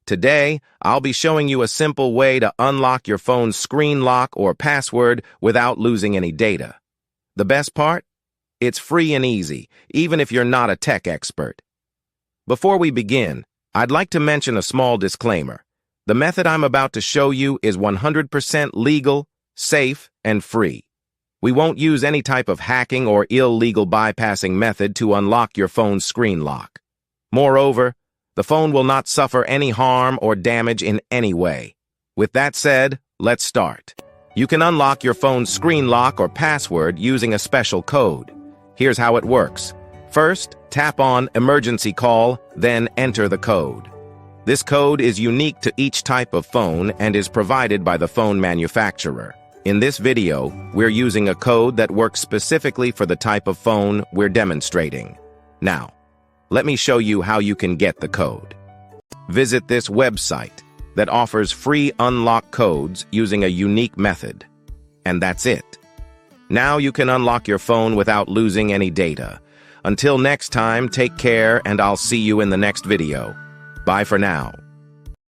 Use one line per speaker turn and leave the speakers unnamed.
Today, I'll be showing you a simple way to unlock your phone's screen lock or password without losing any data. The best part? It's free and easy, even if you're not a tech expert. Before we begin, I'd like to mention a small disclaimer. The method I'm about to show you is 100% legal, safe, and free. We won't use any type of hacking or illegal bypassing method to unlock your phone's screen lock. Moreover, the phone will not suffer any harm or damage in any way. With that said, let's start. You can unlock your phone's screen lock or password using a special code. Here's how it works. First, tap on Emergency Call, then enter the code. This code is unique to each type of phone and is provided by the phone manufacturer. In this video, we're using a code that works specifically for the type of phone we're demonstrating. Now, let me show you how you can get the code. Visit this website that offers free unlock codes using a unique method. And that's it. Now you can unlock your phone without losing any data. Until next time, take care, and I'll see you in the next video. Bye for now.